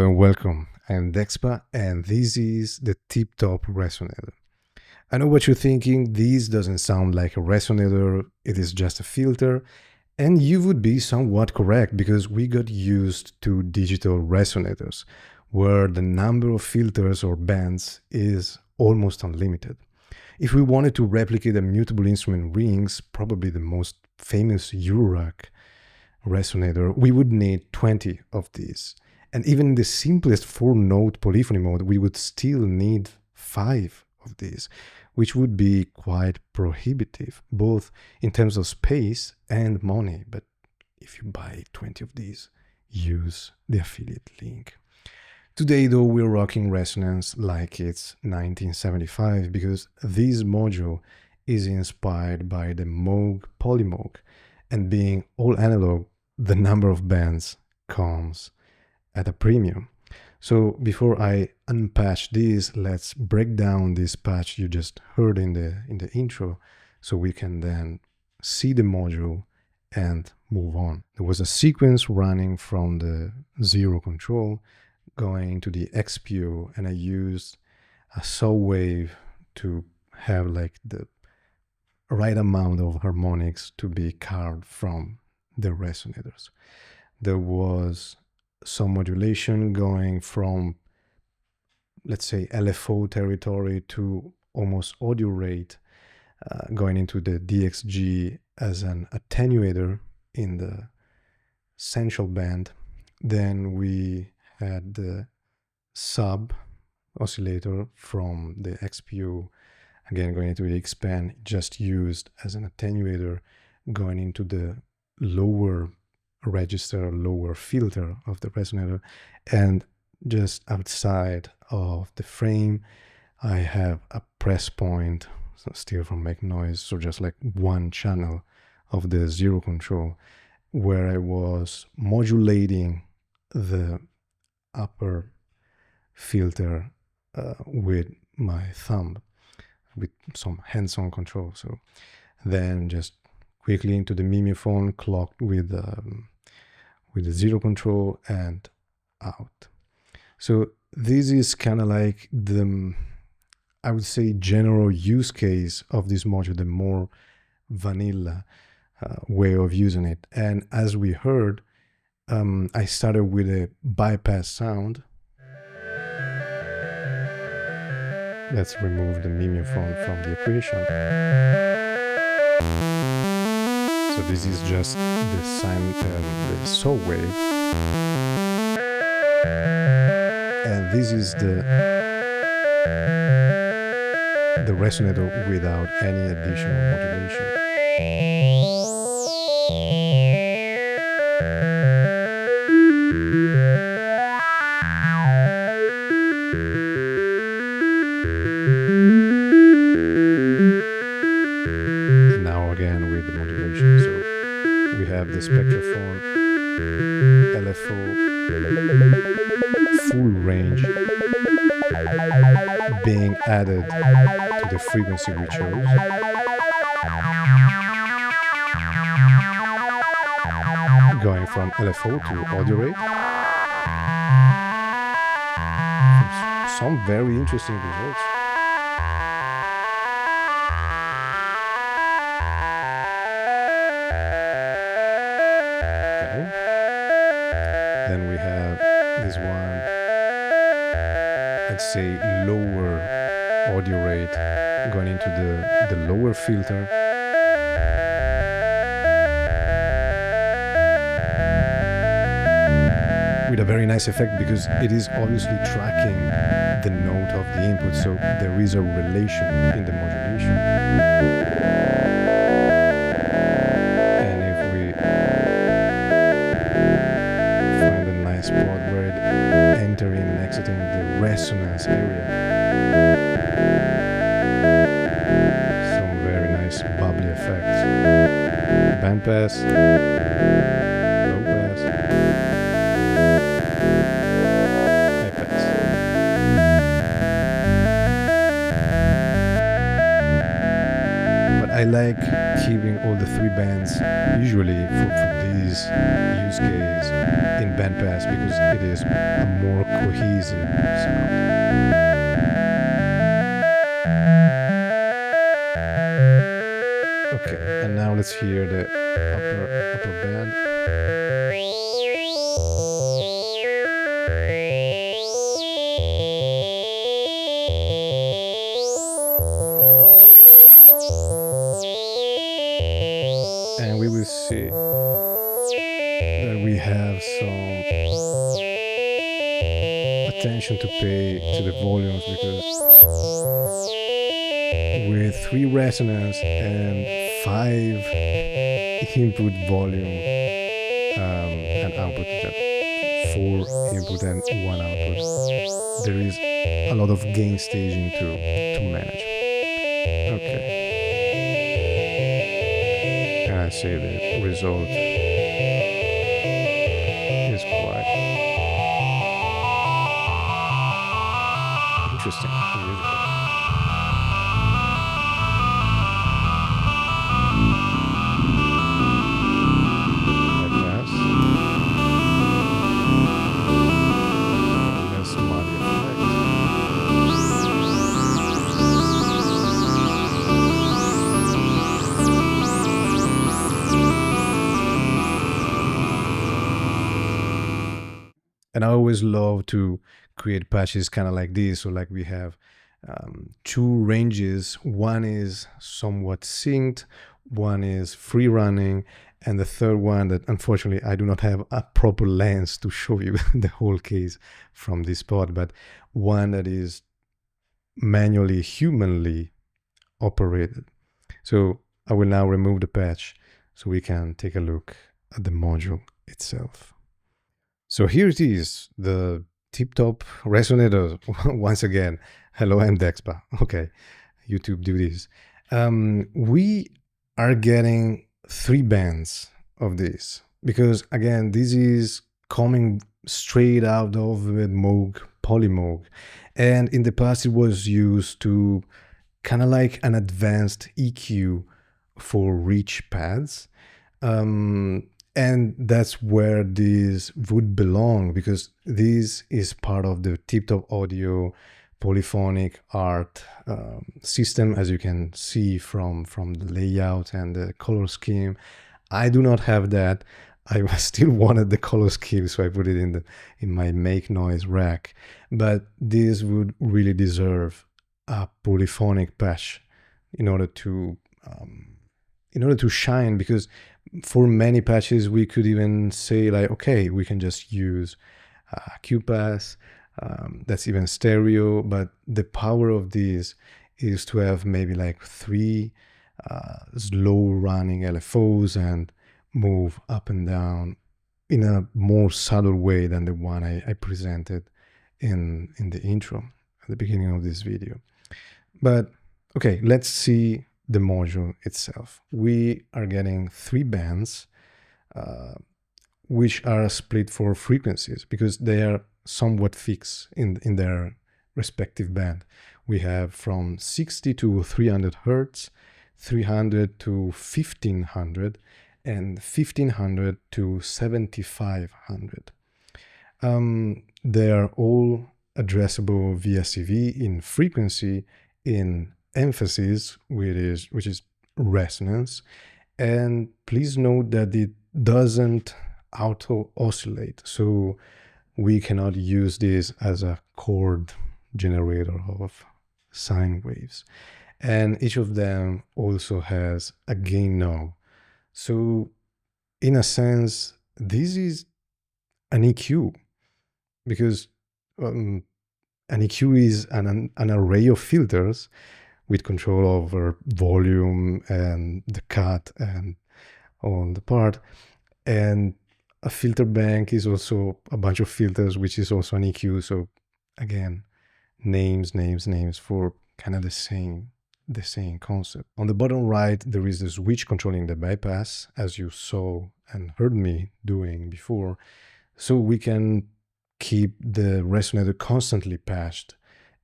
Hello and welcome. I am Dexpa and this is the TipTop Resonator. I know what you're thinking, this doesn't sound like a resonator, it is just a filter, and you would be somewhat correct because we got used to digital resonators where the number of filters or bands is almost unlimited. If we wanted to replicate a mutable instrument rings, probably the most famous Eurorack resonator, we would need 20 of these. And even in the simplest 4-note polyphony mode, we would still need 5 of these, which would be quite prohibitive, both in terms of space and money. But if you buy 20 of these, use the affiliate link. Today, though, we're rocking resonance like it's 1975 because this module is inspired by the Moog PolyMoog, and being all analog, the number of bands comes at a premium. So before I unpatch this, let's break down this patch you just heard in the intro so we can then see the module and move on. There was a sequence running from the zero control going to the XPO, and I used a saw wave to have like the right amount of harmonics to be carved from the resonators. There was some modulation going from, let's say, LFO territory to almost audio rate, going into the DXG as an attenuator in the central band. Then we had the sub oscillator from the XPO, again going into the expand, just used as an attenuator, going into the lower register, lower filter of the resonator. And just outside of the frame I have a press point, so still from make noise, so just like one channel of the zero control where I was modulating the upper filter with my thumb with some hands-on control. So then just quickly into the mimeophone, clocked with the zero control and out. So this is kind of like the, I would say, general use case of this module, the more vanilla way of using it. And as we heard, I started with a bypass sound. Let's remove the mimeophone from the equation. So this is just the the saw wave, and this is the resonator without any additional modulation. Now again with the modulation. So we have the spectrophone, LFO, full range being added to the frequency we chose. Going from LFO to audio rate. Some very interesting results. Then we have this one, I'd say lower audio rate, going into the lower filter. With a very nice effect because it is obviously tracking the note of the input, so there is a relation in the modulation. And if we find a nice spot where it entering and exiting the resonance area, some very nice bubbly effects. Bandpass, low pass, high pass. But I like keeping all the 3 bands usually for this use case in bandpass because it is a more cohesive sound. Okay, and now let's hear the upper band. And we will see that we have some attention to pay to the volumes, because with 3 resonance and 5 input volume and output, 4 input and 1 output, there is a lot of gain staging to manage. Okay, and I say the result is quite interesting and beautiful. And I always love to create patches kind of like this. So like we have 2 ranges. One is somewhat synced, one is free running, and the third one that unfortunately I do not have a proper lens to show you the whole case from this spot, but one that is manually, humanly operated. So I will now remove the patch so we can take a look at the module itself. So here it is, the TipTop Resonator. Once again, hello, I'm Dexpa. Okay, YouTube do this. We are getting 3 bands of this because, again, this is coming straight out of the Moog PolyMoog. And in the past, it was used to kind of like an advanced EQ for rich pads. And that's where this would belong, because this is part of the TipTop Audio polyphonic art system, as you can see from the layout and the color scheme. I do not have that. I still wanted the color scheme, so I put it in my make noise rack. But this would really deserve a polyphonic patch in order to shine, because for many patches we could even say like, okay, we can just use Q-Pass, that's even stereo, but the power of this is to have maybe like 3 slow running LFOs and move up and down in a more subtle way than the one I presented in the intro at the beginning of this video. But okay, let's see the module itself. We are getting 3 bands, which are split for frequencies because they are somewhat fixed in their respective band. We have from 60 to 300 Hertz, 300 to 1500, and 1500 to 7500. They are all addressable via CV in frequency, in emphasis, which is resonance. And please note that it doesn't auto oscillate, so we cannot use this as a chord generator of sine waves. And each of them also has a gain knob. So in a sense, this is an EQ, because an EQ is an array of filters with control over volume and the cut and all the part. And a filter bank is also a bunch of filters, which is also an EQ. So again, names for kind of the same concept. On the bottom right, there is the switch controlling the bypass, as you saw and heard me doing before. So we can keep the resonator constantly patched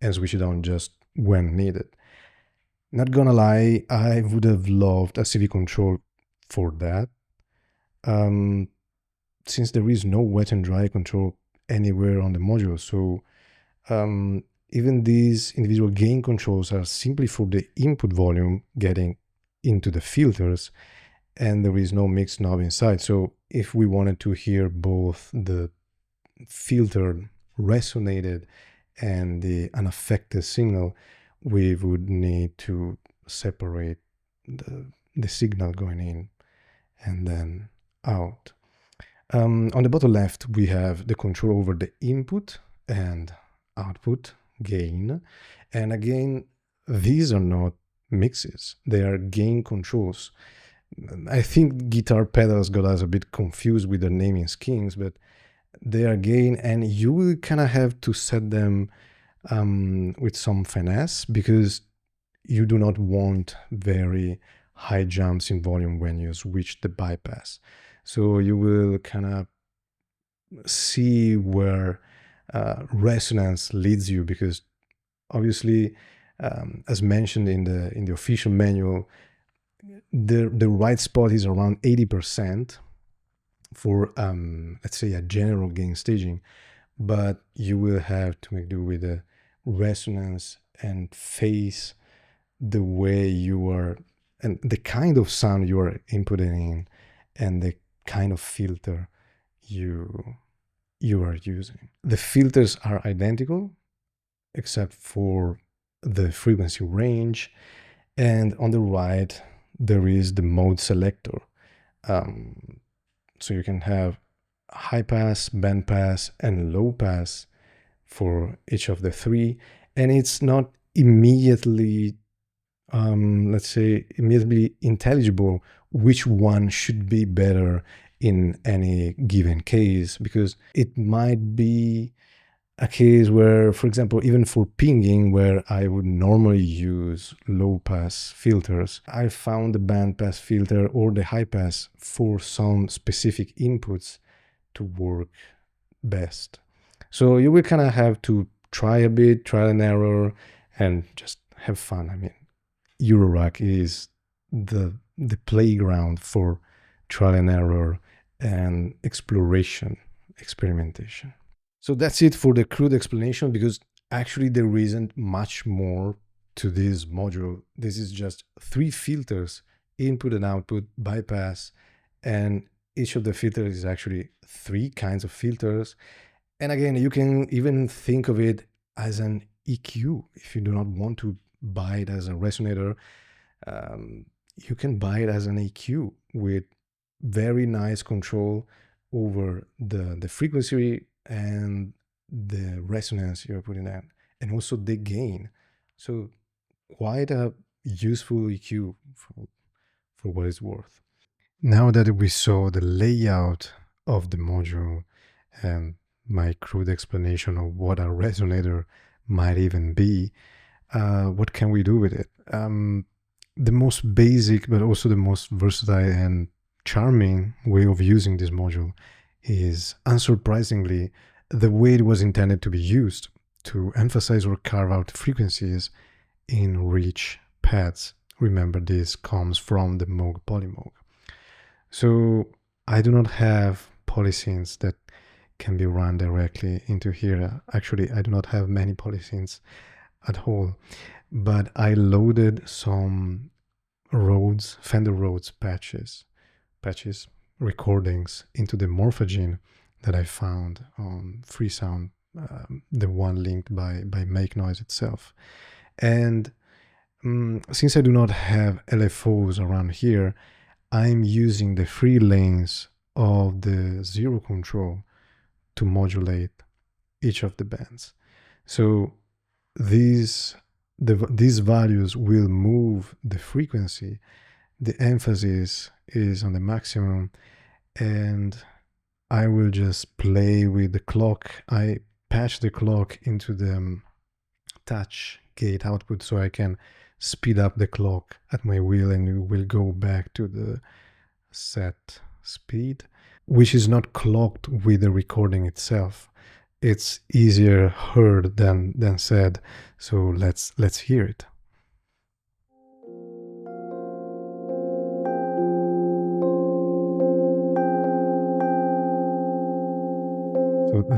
and switch it on just when needed. Not gonna lie, I would have loved a CV control for that. since there is no wet and dry control anywhere on the module, so even these individual gain controls are simply for the input volume getting into the filters, and there is no mix knob inside. So if we wanted to hear both the filtered, resonated, and the unaffected signal, we would need to separate the signal going in and then out. On the bottom left, we have the control over the input and output gain. And again, these are not mixes, they are gain controls. I think guitar pedals got us a bit confused with the naming schemes, but they are gain, and you will kind of have to set them with some finesse, because you do not want very high jumps in volume when you switch the bypass. So you will kind of see where resonance leads you, because obviously, as mentioned in the official manual, the right spot is around 80% for let's say a general gain staging, but you will have to make do with the resonance and phase the way you are and the kind of sound you are inputting in, and the kind of filter you are using. The filters are identical except for the frequency range, and on the right there is the mode selector. So you can have high pass, band pass, and low pass for each of the three, and it's not immediately let's say immediately intelligible which one should be better in any given case, because it might be a case where, for example, even for pinging, where I would normally use low pass filters, I found the band pass filter or the high pass for some specific inputs to work best. So you will kind of have to try a bit, trial and error, and just have fun. I mean, Eurorack is the playground for trial and error and experimentation. So that's it for the crude explanation, because actually there isn't much more to this module. This is just 3 filters, input and output, bypass, and each of the filters is actually 3 kinds of filters. And again, you can even think of it as an EQ. If you do not want to buy it as a resonator, you can buy it as an EQ with very nice control over the frequency and the resonance you're putting in, and also the gain. So quite a useful EQ for what it's worth. Now that we saw the layout of the module and my crude explanation of what a resonator might even be, what can we do with it? The most basic, but also the most versatile and charming way of using this module is, unsurprisingly, the way it was intended to be used, to emphasize or carve out frequencies in rich pads. Remember, this comes from the Moog PolyMoog. So I do not have polysynths that can be run directly into here. Actually, I do not have many polysynths at all, but I loaded some Fender Rhodes patches recordings into the Morphagene that I found on Freesound, the one linked by Make Noise itself. And since I do not have LFOs around here, I'm using the free lanes of the zero control to modulate each of the bands. So these values will move the frequency. The emphasis is on the maximum, and I will just play with the clock. I patch the clock into the touch gate output, so I can speed up the clock at my will, and it will go back to the set speed, which is not clocked with the recording itself. It's easier heard than said. So let's hear it.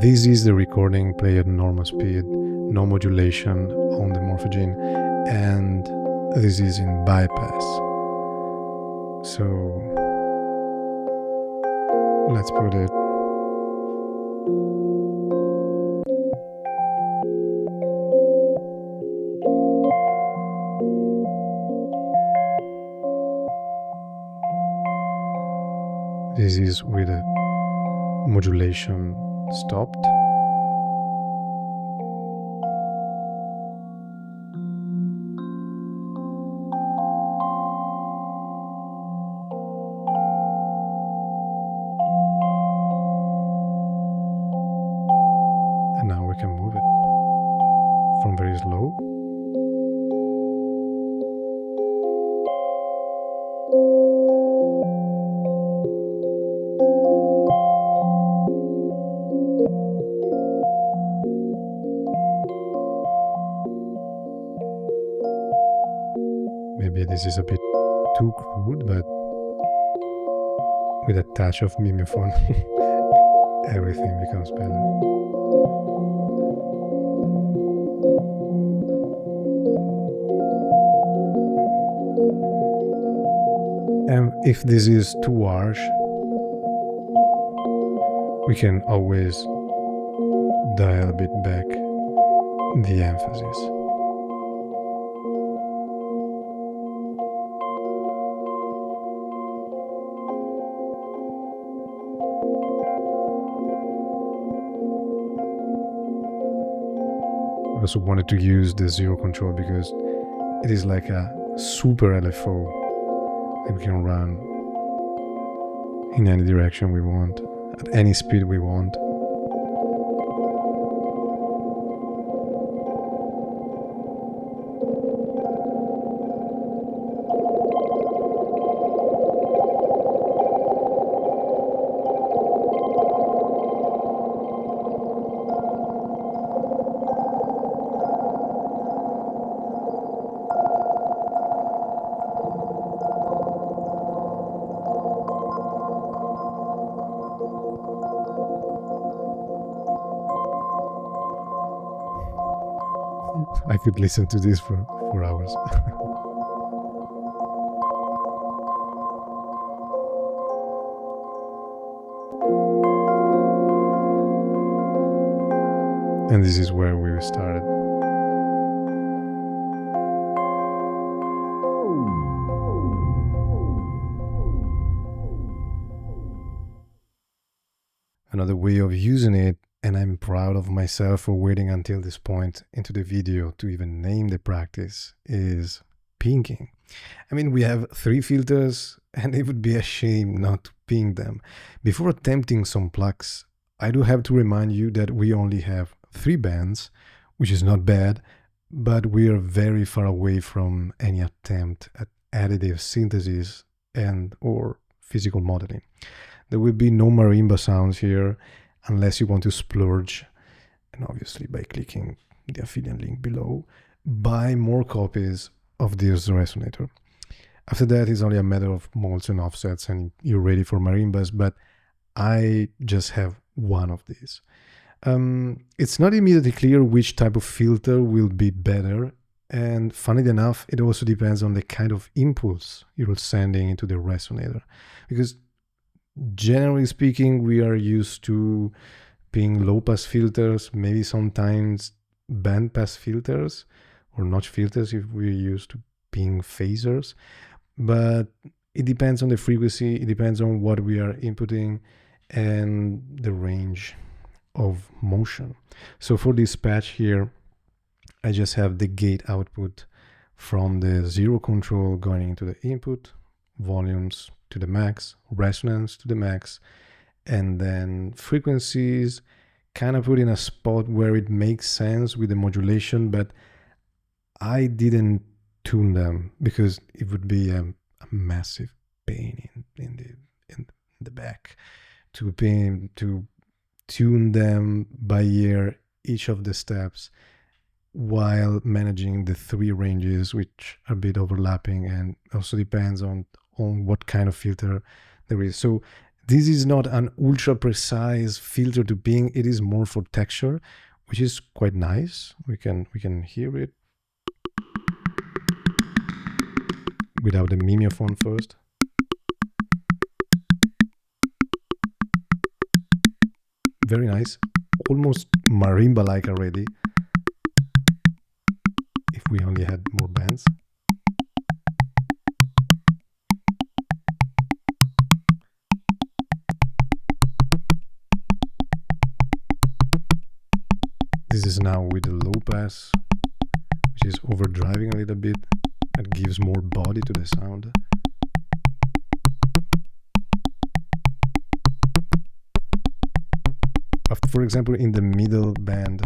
this is the recording played at normal speed, no modulation on the morphogene, and this is in bypass. So let's put it. This is with a modulation stopped. And now we can move it from very slow. Maybe this is a bit too crude, but with a touch of mimephone, everything becomes better. And if this is too harsh, we can always dial a bit back the emphasis. I also wanted to use the zero control because it is like a super LFO that we can run in any direction we want, at any speed we want. I could listen to this for hours. And this is where we started. Another way of using it, and I'm proud of myself for waiting until this point into the video to even name the practice, is pinking. I mean, we have 3 filters and it would be a shame not to ping them. Before attempting some plucks, I do have to remind you that we only have 3 bands, which is not bad, but we are very far away from any attempt at additive synthesis and or physical modeling. There will be no marimba sounds here unless you want to splurge, and obviously by clicking the affiliate link below, buy more copies of this resonator. After that, it's only a matter of molds and offsets and you're ready for marimbas, but I just have one of these. It's not immediately clear which type of filter will be better, and funny enough, it also depends on the kind of impulse you're sending into the resonator, because generally speaking, we are used to ping low-pass filters, maybe sometimes band-pass filters or notch filters if we're used to ping phasers. But it depends on the frequency, it depends on what we are inputting and the range of motion. So for this patch here, I just have the gate output from the zero control going into the input, volumes to the max, resonance to the max, and then frequencies kind of put in a spot where it makes sense with the modulation, but I didn't tune them because it would be a massive pain in the back to tune them by ear, each of the steps, while managing the 3 ranges, which are a bit overlapping, and also depends on what kind of filter there is. So This is not an ultra precise filter to ping. It is more for texture, which is quite nice. We can hear it without the mimeophone first. Very nice, almost marimba-like already. If we only had more bands. This is now with the low pass, which is overdriving a little bit. It gives more body to the sound. But for example, in the middle band,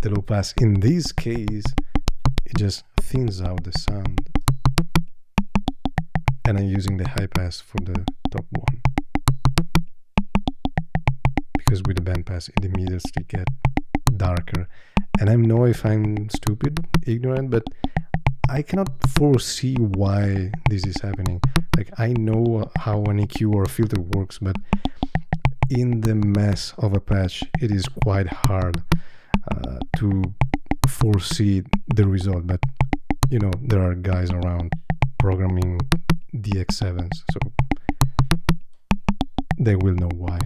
the low pass, in this case, it just thins out the sound. And I'm using the high pass for the top one. Because with the band pass, in the middle it gets darker. And I know if I'm stupid, ignorant, but I cannot foresee why this is happening. Like, I know how an EQ or a filter works, but in the mess of a patch, it is quite hard to foresee the result. But you know, there are guys around programming DX7s, so they will know why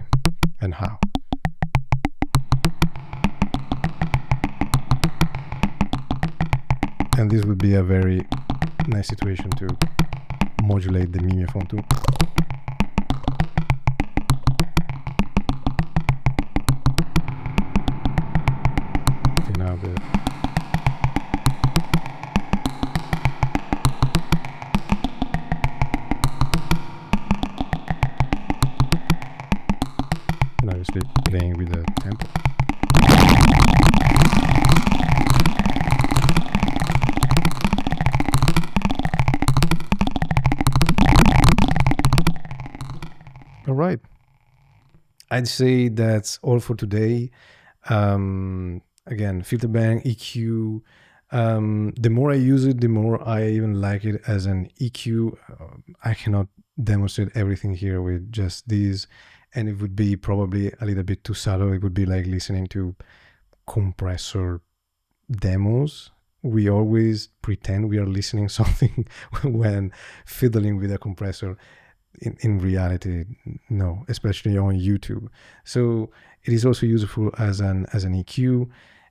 and how. And this would be a very nice situation to modulate the mimeophone too. Okay, now and obviously playing with the tempo. All right, I'd say that's all for today. Again, filterbank, EQ. The more I use it, the more I even like it as an EQ. I cannot demonstrate everything here with just these, and it would be probably a little bit too subtle. It would be like listening to compressor demos. We always pretend we are listening something when fiddling with a compressor. In reality, no, especially on YouTube. So it is also useful as an EQ,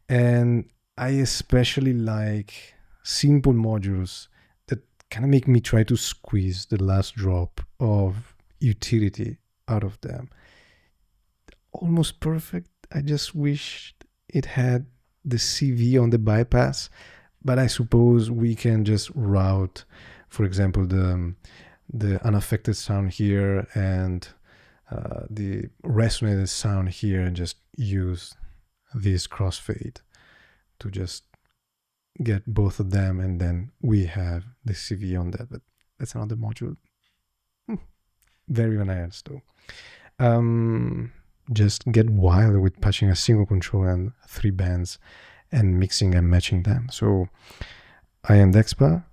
and I especially like simple modules that kind of make me try to squeeze the last drop of utility out of them. Almost perfect. I just wish it had the CV on the bypass, but I suppose we can just route, for example, the unaffected sound here and the resonated sound here, and just use this crossfade to just get both of them, and then we have the CV on that. But that's another module. Very nice though. Just get wild with patching a single control and 3 bands and mixing and matching them. So I am Dexpa.